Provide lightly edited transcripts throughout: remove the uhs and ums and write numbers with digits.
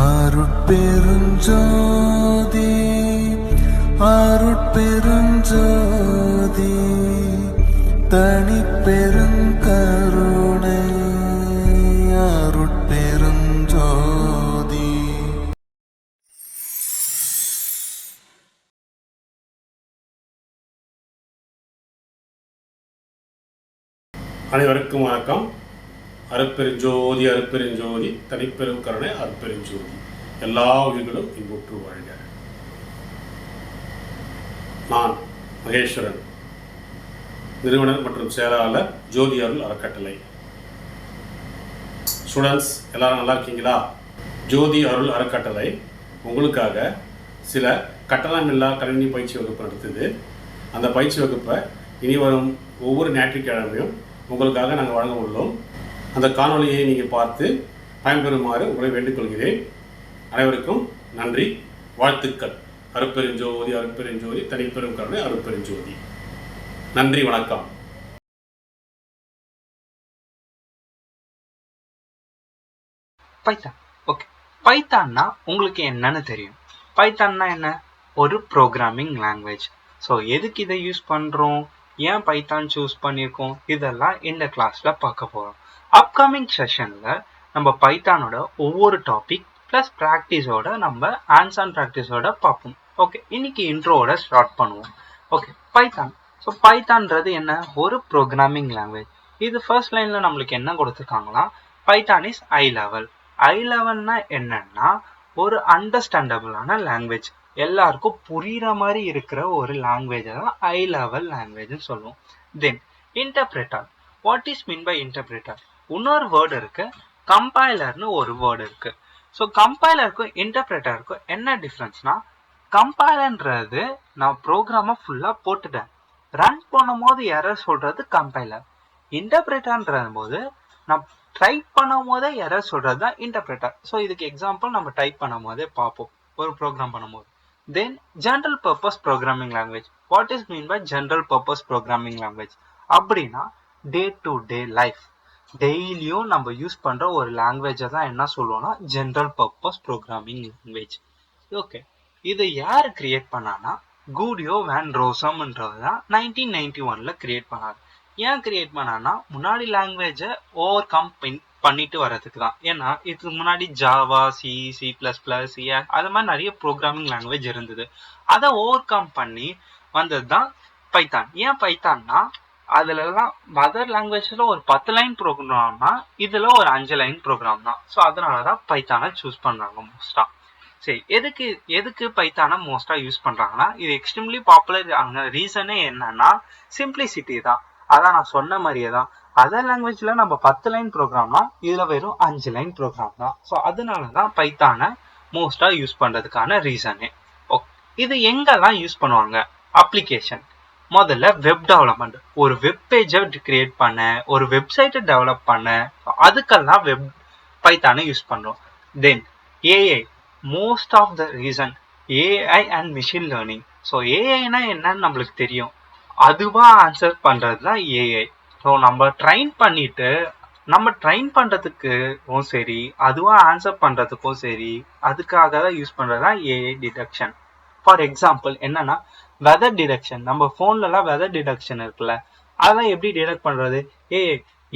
அருட்பெருஞ்சோதி அருட்பெருஞ்சோதி தனிப்பெருங்கருணை அருட்பெருஞ்சோதி. அனைவருக்கும் வணக்கம். அருட்பெருஞ்சோதி அருட்பெருஞ்சோதி தனிப்பெரும் கருணை அருட்பெருஞ்சோதி. எல்லா உயிர்களும் இன்புற்று வாழ்க. நான் மகேஸ்வரன், நிறுவனர் மற்றும் செயலாளர் ஜோதி அருள் அறக்கட்டளை. ஸ்டூடெண்ட்ஸ் எல்லாரும் நல்லா இருக்கீங்களா? ஜோதி அருள் அறக்கட்டளை உங்களுக்காக சில கட்டணமில்லா கணினி பயிற்சி வகுப்பு நடத்துது. அந்த பயிற்சி வகுப்பை இனி வரும் ஒவ்வொரு ஞாயிற்றுக்கிழமையும் உங்களுக்காக நாங்கள் வழங்க உள்ளோம். அந்த காணொலியை நீங்கள் பார்த்து பயன்பெறுமாறு உங்களை வேண்டிக்கொள்கிறேன். அனைவருக்கும் நன்றி, வாழ்த்துக்கள். அருட்பெருஞ்சோதி அருட்பெருஞ்சோதி தனிப்பெரும் கருணை அருட்பெருஞ்சோதி. நன்றி, வணக்கம். பைத்தான். ஓகே, பைத்தான்னா உங்களுக்கு என்னன்னு தெரியும். பைத்தான்னா என்ன? ஒரு ப்ரோக்ராமிங் லாங்குவேஜ். ஸோ எதுக்கு இதை யூஸ் பண்ணுறோம், ஏன் பைத்தான் சூஸ் பண்ணியிருக்கோம், இதெல்லாம் இந்த கிளாஸ்ல பார்க்க போகிறோம். அப்கமிங் செஷனில் நம்ம பைத்தானோட ஒவ்வொரு டாபிக் ப்ளஸ் ப்ராக்டிஸோட நம்ம ஹேண்ட்ஸ் ஆன் ப்ராக்டிஸோட பார்ப்போம். ஓகே, இன்னைக்கு இன்ட்ரோவோட ஸ்டார்ட் பண்ணுவோம். Okay, Python. ஸோ பைத்தான்றது என்ன? ஒரு ப்ரோக்ராமிங் லாங்குவேஜ். இது ஃபர்ஸ்ட் லைனில் நம்மளுக்கு என்ன கொடுத்துருக்காங்களா, பைத்தான் இஸ் ஐ லெவல். ஐ லெவல்னா என்னன்னா ஒரு அண்டர்ஸ்டாண்டபிளான லாங்குவேஜ், எல்லாருக்கும் புரியுற மாதிரி இருக்கிற ஒரு லாங்குவேஜ் தான் ஐ லெவல் லாங்குவேஜ்னு சொல்லுவோம். Then interpreter. What is mean by interpreter? இன்னொரு வேர்டு இருக்கு, கம்பைலர்னு ஒரு வேர்டு இருக்கு. ஸோ கம்பைலருக்கும் இன்டர்பிரேட்டருக்கும் என்ன டிஃப்ரென்ஸ்னா, கம்பைலர்ன்றது நான் ப்ரோக்ராமை ஃபுல்லாக போட்டுட்டேன், ரன் பண்ணும் போது எரர் சொல்றது கம்பைலர். இன்டர்பிரேட்டர்ன்ற போது நான் டைப் பண்ணும் போதே எரர் சொல்றது தான் இன்டர்பிரேட்டர். ஸோ இதுக்கு எக்ஸாம்பிள் நம்ம டைப் பண்ணும் போதே பார்ப்போம், ஒரு ப்ரோக்ராம் பண்ணும்போது. Then general purpose programming language. What is mean by general purpose programming language? அப்படின்னா டே டு டே லைஃப், டெய்லியும் நம்ம யூஸ் பண்ற ஒரு லாங்குவேஜை தான் என்ன சொல்லுவோம்னா general purpose programming language. Okay, இதை யார் கிரியேட் பண்ணானா கூடியோ வேன் ரோசம்ன்றது தான் 1991 கிரியேட் பண்ணாரு. ஏன் கிரியேட் பண்ணானா முன்னாடி லாங்குவேஜை ஓவர் கம் பண்ணிட்டு வர்றதுக்கு தான். ஏன்னா இதுக்கு முன்னாடி Java, C, C plus plus, அது மாதிரி நிறைய ப்ரோக்ராமிங் லாங்குவேஜ் இருந்தது. அதை ஓவர் கம் பண்ணி வந்தது தான் பைத்தான். ஏன் பைத்தான்னா அதுலலாம் மதர் லாங்குவேஜ்ல ஒரு 10 லைன் ப்ரோக்ராம்னா இதுல ஒரு 5 லைன் ப்ரோக்ராம் தான். ஸோ அதனாலதான் பைத்தானை சூஸ் பண்றாங்க மோஸ்டா. சரி, எதுக்கு பைத்தானை மோஸ்டா யூஸ் பண்றாங்கன்னா, இது எக்ஸ்ட்ரீம்லி பாப்புலர் ஆன ரீசனே என்னன்னா சிம்பிளிசிட்டி தான். அதான் நான் சொன்ன மாதிரியே தான், அதர் லாங்குவேஜ்ல நம்ம 10 லைன் ப்ரோக்ராம்னா இதுல வெறும் 5 லைன் ப்ரோக்ராம் தான். ஸோ அதனாலதான் பைத்தானை மோஸ்டா யூஸ் பண்றதுக்கான ரீசனே. ஓகே, இது எங்கெல்லாம் யூஸ் பண்ணுவாங்க? அப்ளிகேஷன். முதல்ல வெப் டெவலப்மெண்ட், ஒரு வெப் பேஜை கிரியேட் பண்ண, ஒரு வெப்சைட்டை டெவலப் பண்ண, அதுக்கெல்லாம் பைத்தானை யூஸ் பண்றோம். Then AI, most of the reason AI and machine learning. So ஏஐனா என்னன்னு நம்மளுக்கு தெரியும், அதுவா ஆன்சர் பண்றது தான் ஏஐ. ஸோ நம்ம ட்ரைன் பண்றதுக்கும் சரி, அதுவா ஆன்சர் பண்றதுக்கும் சரி, அதுக்காக தான் யூஸ் பண்றதுதான் ஏஐ டிடெக்ஷன். ஃபார் எக்ஸாம்பிள் என்னன்னா வெதர் டிடெக்ஷன். நம்ம போன்ல எல்லாம் வெதர் டிடெக்ஷன் இருக்குல்ல, அதெல்லாம் எப்படி டிடெக்ட் பண்றது?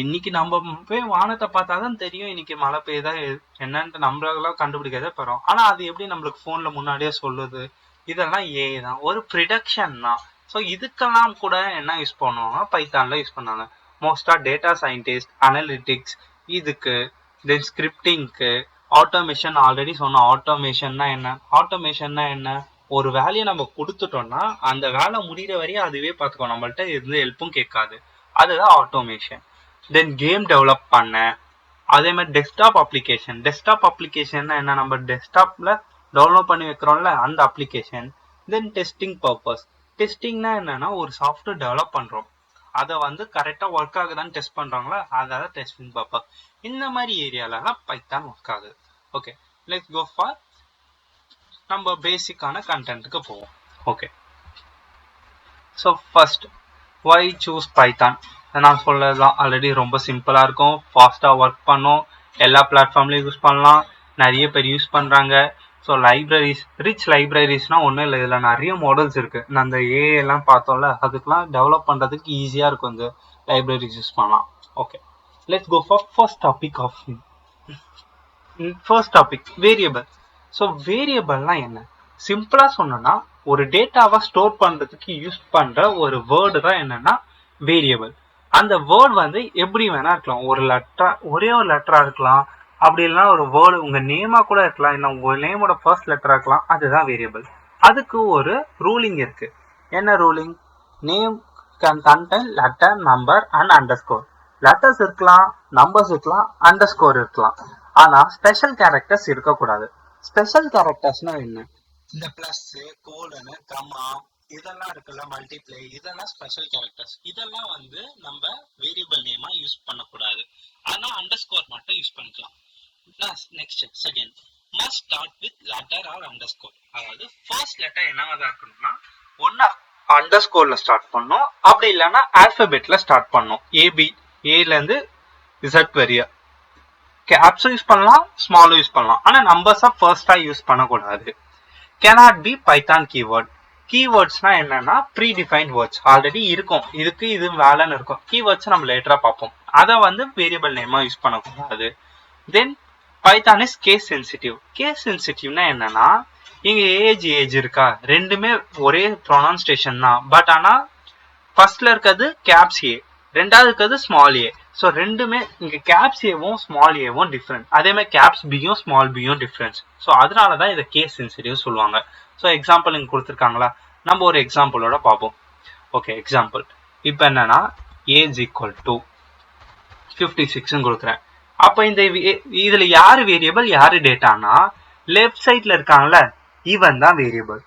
இன்னைக்கு நம்ம போய் வானத்தை பார்த்தாதான் தெரியும் இன்னைக்கு மழை பெய்யுதா என்னன்ட்டு நம்மளால கண்டுபிடிக்காத போறோம். ஆனா அது எப்படி நம்மளுக்கு போன்ல முன்னாடியே சொல்லுது? இதெல்லாம் ஏஐ தான், ஒரு ப்ரிடக்ஷன் தான். ஸோ இதுக்கெல்லாம் கூட என்ன யூஸ் பண்ணுவாங்க, பைத்தான்ல யூஸ் பண்ணாங்க. மோஸ்டா டேட்டா சயின்டிஸ்ட், அனலிட்டிக்ஸ் இதுக்கு, தென் ஸ்கிரிப்டிங்க்கு, ஆட்டோமேஷன். ஆல்ரெடி சொன்ன ஆட்டோமேஷன்னா என்ன? ஒரு வேலையை நம்ம கொடுத்துட்டோம்னா அந்த வேலை முடிகிற வரையும் அதுவே பார்த்துக்கோ, நம்மள்ட்ட எந்த ஹெல்ப்பும் கேட்காது. அதுதான் ஆட்டோமேஷன். தென் கேம் டெவலப் பண்ண, அதே மாதிரி டெஸ்க்டாப் அப்ளிகேஷன் என்ன? நம்ம டெஸ்க்டாப்ல டவுன்லோட் பண்ணி வைக்கிறோம்ல, அந்த அப்ளிகேஷன். தென் டெஸ்டிங் பர்பஸ். டெஸ்டிங்னா என்னன்னா ஒரு சாஃப்ட்வேர் டெவலப் பண்றோம், அதை கரெக்டா ஒர்க் ஆகுதான்னு டெஸ்ட் பண்றாங்களா, அதான் டெஸ்டிங் பர்பஸ். இந்த மாதிரி ஏரியாலலாம் பைத்தான் ஒர்க் ஆகுது. ஓகே, லெட்ஸ் கோ ஃபார் நம்ம பேசிக்கான கண்டென்ட்டுக்கு போவோம். ஓகே, ஸோ ஃபர்ஸ்ட் வை சூஸ் பைத்தான்? நான் சொல்லலாம் ஆல்ரெடி ரொம்ப சிம்பிளாக இருக்கும், ஃபாஸ்ட்டாக ஒர்க் பண்ணும், எல்லா பிளாட்ஃபார்ம்லையும் யூஸ் பண்ணலாம், நிறைய பேர் யூஸ் பண்ணுறாங்க. ஸோ லைப்ரரிஸ், ரிச் லைப்ரரிஸ்னால் ஒன்றும் இல்லை, இதில் நிறைய மாடல்ஸ் இருக்குது. நான் அந்த ஏஎல்லாம் பார்த்தோம்ல, அதுக்கெலாம் டெவலப் பண்ணுறதுக்கு ஈஸியாக இருக்கும் இந்த லைப்ரரிஸ் யூஸ் பண்ணலாம். Okay, let's go for first topic variable. So வேரியபிள்னால் என்ன? சிம்பிளாக சொன்னோன்னா ஒரு டேட்டாவை ஸ்டோர் பண்ணுறதுக்கு யூஸ் பண்ணுற ஒரு வேர்டு தான் என்னென்னா வேரியபிள். அந்த வேர்ட் வந்து எப்படி வேணா இருக்கலாம், ஒரு லெட்டரா, ஒரே ஒரு லெட்டரா இருக்கலாம், அப்படி இல்லைன்னா ஒரு வேர்டு உங்க நேமா கூட இருக்கலாம், இல்லை உங்க நேமோட ஃபர்ஸ்ட் லெட்டரா இருக்கலாம். அதுதான் வேரியபிள். அதுக்கு ஒரு ரூலிங் இருக்கு. என்ன ruling? Name can contain letter, number and underscore. Letters இருக்கலாம், நம்பர்ஸ் இருக்கலாம், அண்டர்ஸ்கோர் இருக்கலாம். ஆனா ஸ்பெஷல் கேரக்டர்ஸ் இருக்கக்கூடாது. ஸ்பெஷல் கேரக்டர்ஸ்னா என்ன? இந்த பிளஸ், கோலனு, கமா இதெல்லாம் இருக்குல்ல, மல்டிப்ளை, இதெல்லாம் ஸ்பெஷல் கேரக்டர்ஸ். இதெல்லாம் வந்து நம்ம வேரியபிள் நேமா யூஸ் பண்ணக்கூடாது. ஆனா அண்டர்ஸ்கோர் மட்டும் யூஸ் பண்ணிக்கலாம். Next second, must start with letter or underscore. அதாவது ஃபர்ஸ்ட் லெட்டர் என்னவா இருக்கணும்னா ஒன்னு அண்டர்ஸ்கோர்ல ஸ்டார்ட் பண்ணணும், அப்படி இல்லைன்னா ஆல்பபெட்ல ஸ்டார்ட் பண்ணணும். ஏபி, ஏல இருந்து இசட் வரைய. கேப்ஸும் யூஸ் பண்ணலாம், ஸ்மாலும் யூஸ் பண்ணலாம். ஆனா நம்பர்ஸா ஃபர்ஸ்டா யூஸ் பண்ணக்கூடாது. cannot be Python keyword. கீவேர்ட்ஸ்னா என்னன்னா ப்ரீ டிஃபைன்ட் வேர்ட்ஸ் ஆல்ரெடி இருக்கும், இதுக்கு இது வேலைன்னு இருக்கும். கீவேர்ட்ஸ் நம்ம லேட்டரா பார்ப்போம். அதை வந்து வேரியபிள் நேமா யூஸ் பண்ணக்கூடாது. Then Python is case sensitive. Case சென்சிட்டிவ்னா என்னன்னா இங்க ஏஜ் இருக்கா, ரெண்டுமே ஒரே ப்ரொனவுன்சியேஷன் தான். பட் ஆனா ஃபர்ஸ்ட்ல இருக்கிறது கேப்ஸ் ஏ, ரெண்டாவது இருக்கிறது ஸ்மால் ஏ. ஸோ ரெண்டுமே இங்க கேப்ஸ் ஏவும் ஸ்மால் ஏவும் டிஃப்ரெண்ட். அதே மாதிரி கேப்ஸ் பியும் ஸ்மால் பியும் டிஃப்ரென்ஸ். ஸோ அதனாலதான் இதை கேஸ் சென்சிட்டிவ் சொல்லுவாங்க. ஸோ எக்ஸாம்பிள் இங்க கொடுத்துருக்காங்களா, நம்ம ஒரு எக்ஸாம்பிளோட பார்ப்போம். ஓகே, எக்ஸாம்பிள் இப்போ என்னன்னா ஏஜ் ஈக்குவல் டு 56 கொடுக்குறேன். அப்போ இந்த இதுல யாரு வேரியபிள் யாரு டேட்டானா, லெஃப்ட் சைட்ல இருக்காங்கல்ல இவன் தான் வேரியபிள்.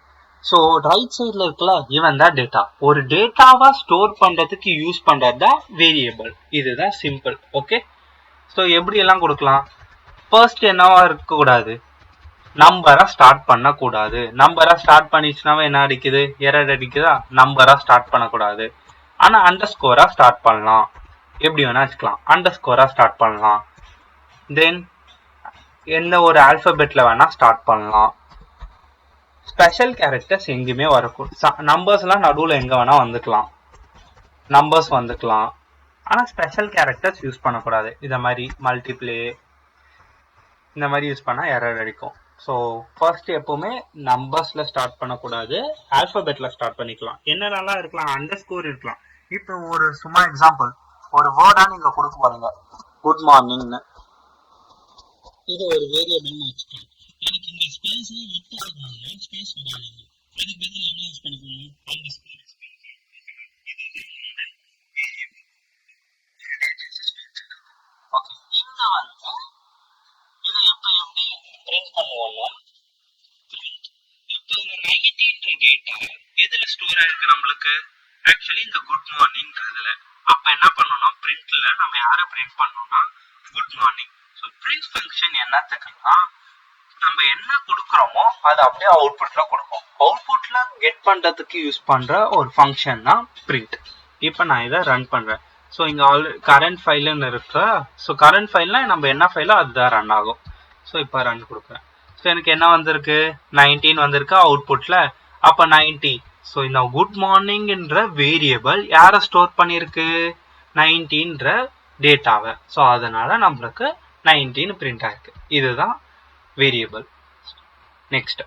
ஸோ ரைட் சைட்ல இருக்கல இவன் தான் டேட்டா. ஒரு டேட்டாவா ஸ்டோர் பண்றதுக்கு யூஸ் பண்றது தான் வேரியபிள். இதுதான் சிம்பிள். ஓகே, ஸோ எப்படி எல்லாம் கொடுக்கலாம்? ஃபர்ஸ்ட் என்னவா இருக்கக்கூடாது, நம்பரா ஸ்டார்ட் பண்ணக்கூடாது. நம்பரா ஸ்டார்ட் பண்ணிச்சுனாவே என்ன அடிக்குது, எரர் அடிக்குதா. நம்பரா ஸ்டார்ட் பண்ணக்கூடாது. ஆனா அண்டர்ஸ்கோரா ஸ்டார்ட் பண்ணலாம், எப்படி வேணா வச்சுக்கலாம். அண்டர்ஸ்கோரா ஸ்டார்ட் பண்ணலாம். தென் எந்த ஒரு ஆல்பபெட்ல வேணா ஸ்டார்ட் பண்ணலாம். ஸ்பெஷல் கேரக்டர்ஸ் எங்கேயுமே வரக்கூடாது. நம்பர்ஸ் எல்லாம் நடுவில் எங்க வேணா வந்துக்கலாம், நம்பர்ஸ் வந்துக்கலாம். ஆனா ஸ்பெஷல் கேரக்டர்ஸ் யூஸ் பண்ணக்கூடாது. இத மாதிரி மல்டிப்ளே இந்த மாதிரி யூஸ் பண்ணா எரர் அடிக்கும். ஸோ ஃபர்ஸ்ட் எப்பவுமே நம்பர்ஸ்ல ஸ்டார்ட் பண்ணக்கூடாது, ஆல்பபெட்ல ஸ்டார்ட் பண்ணிக்கலாம். என்னென்னலாம் இருக்கலாம், அண்டர்ஸ்கோர் இருக்கலாம். இப்போ ஒரு சும்மா எக்ஸாம்பிள், ஒரு வேர்டா நீங்க கொடுக்க பாருங்க, குட் மார்னிங்னு. இது ஒரு வேரியபிள்னு வச்சுக்கோங்க. எனக்கு இந்த ஸ்பேஸ் விட்டு ஆகணும், ஸ்பேஸ் விடாதீங்க. அதுக்கு பதில் என்ன யூஸ் பண்ணிக்கணும், அண்டர்ஸ்கோர் யூஸ் பண்ணிக்கலாம். இது வேரியபிள். ஓகே, இங்க வந்து இது எப்போ எப்படி பிரிண்ட் பண்ணுவோம்னா, இப்போ இந்த 90 டேட்டா எதுல ஸ்டோர் ஆயிருக்கு நம்மளுக்கு, ஆக்சுவலி இந்த குட் மார்னிங் அதுல. அப்ப என்ன பண்ணணும்னா பிரிண்ட்ல நம்ம யாரை பிரிண்ட் பண்ணோம்னா good morning. So print function என்னத்துக்குன்னா நம்ம என்ன கொடுக்குறோமோ அதை அப்படியே அவுட்புட்ல கொடுப்போம். அவுட்புட்ல கெட் பண்றதுக்கு யூஸ் பண்ற ஒரு ஃபங்க்ஷன் தான் பிரிண்ட். இப்போ நான் இதை ரன் பண்றேன். ஸோ இங்க ஆல்ரெடி கரண்ட் ஃபைல்னு இருக்கா. ஸோ கரண்ட் ஃபைல்னா நம்ம என்ன ஃபைலோ அதுதான் ரன் ஆகும். ஸோ இப்போ ரன் கொடுக்குறேன். ஸோ எனக்கு என்ன வந்திருக்கு, 19 வந்திருக்கு அவுட்புட்ல. அப்போ 90. ஸோ இந்த குட் மார்னிங்ன்ற வேரியபிள் யாரை ஸ்டோர் பண்ணிருக்கு, 19ன்ற டேட்டாவை. ஸோ அதனால நம்மளுக்கு 19 பிரிண்ட் ஆயிருக்கு. இதுதான் variable. Next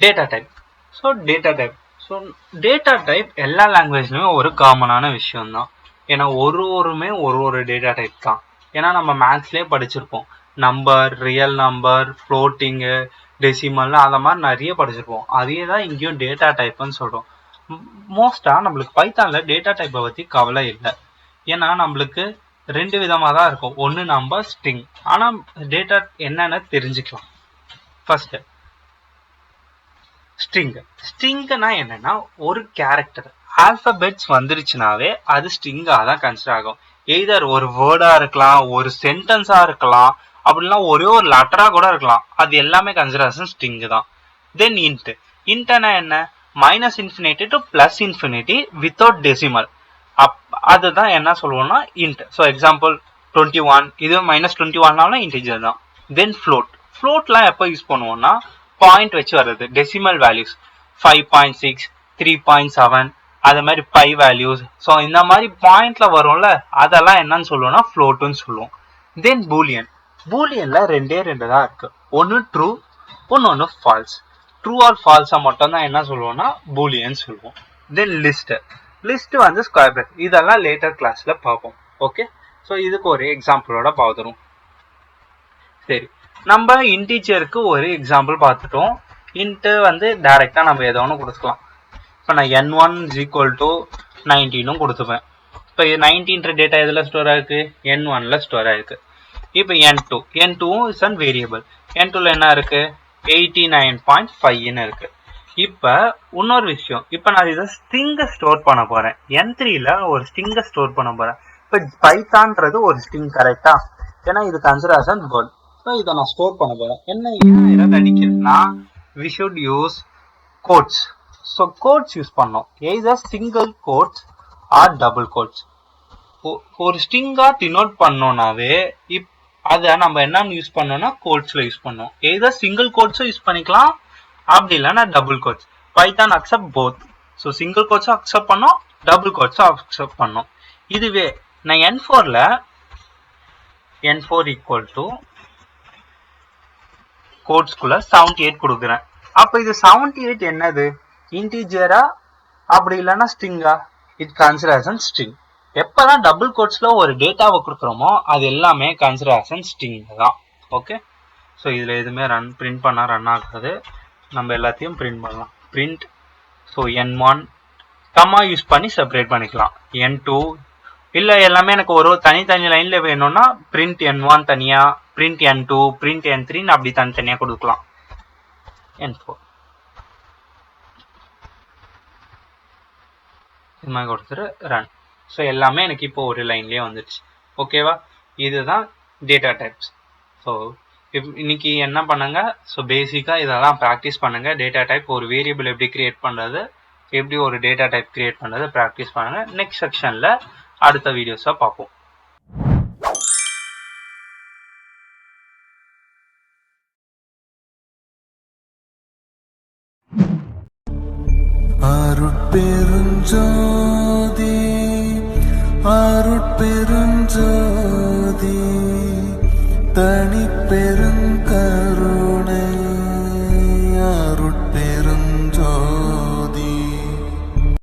data type. So data type, so data type எல்லா லாங்குவேஜ்லையுமே ஒரு காமனான விஷயம் தான். ஏன்னா ஒருமே ஒரு டேட்டா டைப் தான். ஏன்னா நம்ம மேத்ஸ்லேயே படிச்சிருப்போம், நம்பர், ரியல் நம்பர், ஃப்ளோட்டிங்கு, டெசிமல்னு அந்த மாதிரி நிறைய படிச்சிருப்போம். அதே தான் இங்கேயும் டேட்டா டைப்னு சொல்கிறோம். மோஸ்ட்டாக நம்மளுக்கு பைத்தான்ல டேட்டா டைப்பை பற்றி கவலை இல்லை. ஏன்னா நம்மளுக்கு ரெண்டு விதமாக தான் இருக்கும், ஒன்று நம்பர், ஸ்ட்ரிங். ஆனால் டேட்டா என்னன்னு தெரிஞ்சுக்கலாம். First string. ஸ்ட்ரிங்னா என்னன்னா ஒரு கேரக்டர் ஆல்பபெட்ஸ் வந்துருச்சுனாவே அது ஸ்ட்ரிங்காக தான் கன்சிடர் ஆகும். எய்தர் ஒரு வேர்டா இருக்கலாம், ஒரு சென்டென்ஸா இருக்கலாம், அப்படின்னா ஒரே ஒரு லெட்டரா கூட இருக்கலாம். அது எல்லாமே கன்சிடரேஷன் ஸ்ட்ரிங் தான். தென் இன்ட். இன்ட்னா என்ன, -∞ to +∞ வித்தவுட் டெசிமல். அதுதான் என்ன சொல்லுவோம்னா இன்ட். ஸோ எக்ஸாம்பிள் 21, இது -21 இன்டிஜர் தான். தென் ஃப்ளோட்லாம் எப்போ யூஸ் பண்ணுவோம்னா பாயிண்ட் வச்சு வர்றது, டெசிமல் வேல்யூஸ் 5.6, 3.7 அது மாதிரி பை வேல்யூஸ். ஸோ இந்த மாதிரி பாயிண்ட்ல வரும்ல, அதெல்லாம் என்னன்னு சொல்லுவோம்னா ஃப்ளோட்டுன்னு சொல்லுவோம். தென் பூலியன்ல ரெண்டு தான் இருக்கு, ஒன்று ட்ரூ, ஒன்று ஃபால்ஸ். ட்ரூ ஆர் ஃபால்ஸை மட்டும் தான் என்ன சொல்லுவோம்னா பூலியன் சொல்லுவோம். தென் லிஸ்ட் வந்து ஸ்கொயர் பிரேக்கர், இதெல்லாம் லேட்டர் கிளாஸ்ல பார்ப்போம். ஓகே, ஸோ இதுக்கு ஒரு எக்ஸாம்பிளோட பார்த்துரும். சரி, நம்ம இன்டீஜருக்கு ஒரு எக்ஸாம்பிள் பார்த்துட்டோம். இன்ட்டு வந்து டைரக்டா நம்ம ஏதோ ஒன்று கொடுத்துக்கலாம். இப்போ நான் n1 = 19 கொடுத்துப்பேன். இப்போ 19 டேட்டா எதில் ஸ்டோர் ஆயிருக்கு, n1ல ஸ்டோர் ஆயிருக்கு. இப்போ n2 இஸ் அன் வேரியபிள். n2ல என்ன இருக்கு, 89.5 இருக்கு. இப்போ இன்னொரு விஷயம், இப்போ நான் இதை ஸ்ட்ரிங்கை ஸ்டோர் பண்ண போறேன். n3ல ஒரு ஸ்ட்ரிங்கை ஸ்டோர் பண்ண போறேன். இப்போ பைத்தான்றது ஒரு ஸ்ட்ரிங், கரெக்டா? ஏன்னா இது consider as an word. So இதை நான் ஸ்டோர் பண்ண போறேன். என்ன ஏதாவது அடிக்கிறதுனா we should use quotes. So quotes use பண்ணோம், either single quotes or double quotes. ஒரு ஸ்ட்ரிங்கா டினோட் பண்ணோம்னாவே அதை நம்ம என்னன்னு யூஸ் பண்ணோம்னா கோட்ஸ்ல யூஸ் பண்ணோம். எய்தர் சிங்கிள் கோட்ஸும் யூஸ் பண்ணிக்கலாம், அப்படி இல்லைன்னா double quotes. Python accept both. So single கோட்ஸும் அக்செப்ட் பண்ணோம், டபுள் கோட்ஸும் அக்செப்ட் பண்ணோம். இதுவே நான் n4 = கோட்ஸ்குள்ள 78 கொடுக்குறேன். அப்ப இது 78 என்னது, இன்டிஜரா அப்படி இல்லைன்னா ஸ்ட்ரிங்கா? It considers an string. எப்பதான் டபுள் கோட்ஸ்ல ஒரு டேட்டாவை கொடுக்குறோமோ அது எல்லாமே கன்சிடர்ஸ் அன் ஸ்ட்ரிங் தான். ஓகே, ஸோ இதுல எதுவுமே பிரிண்ட் பண்ணா ரன் ஆகாது. நம்ம எல்லாத்தையும் பிரிண்ட் பண்ணலாம். Print, so n1 comma use பண்ணி செப்பரேட் பண்ணிக்கலாம். n2 இல்ல எல்லாமே எனக்கு ஒரு தனி லைன்ல வேணும்னா பிரிண்ட் n1 தனியா, பிரிண்ட் n2, பிரிண்ட் n3 அப்படி தனித்தனியா கொடுக்கலாம். n4 இது மாதிரி கொடுத்துட்டு ரன். ஸோ எல்லாமே எனக்கு இப்போ ஒரு லைன்லயே வந்துடுச்சு. ஓகேவா, இதுதான் டேட்டா டைப்ஸ். ஸோ இன்னைக்கு என்ன பண்ணுங்க, ஸோ பேசிக்கா இதெல்லாம் ப்ராக்டிஸ் பண்ணுங்க. டேட்டா டைப், ஒரு வேரியபிள் எப்படி கிரியேட் பண்றது, எப்படி ஒரு டேட்டா டைப் கிரியேட் பண்றது ப்ராக்டிஸ் பண்ணுங்க. நெக்ஸ்ட் செக்ஷன்ல அடுத்த வீடியோஸை பார்ப்போம். அருட்பெருஞ்சோதி அருட்பெரு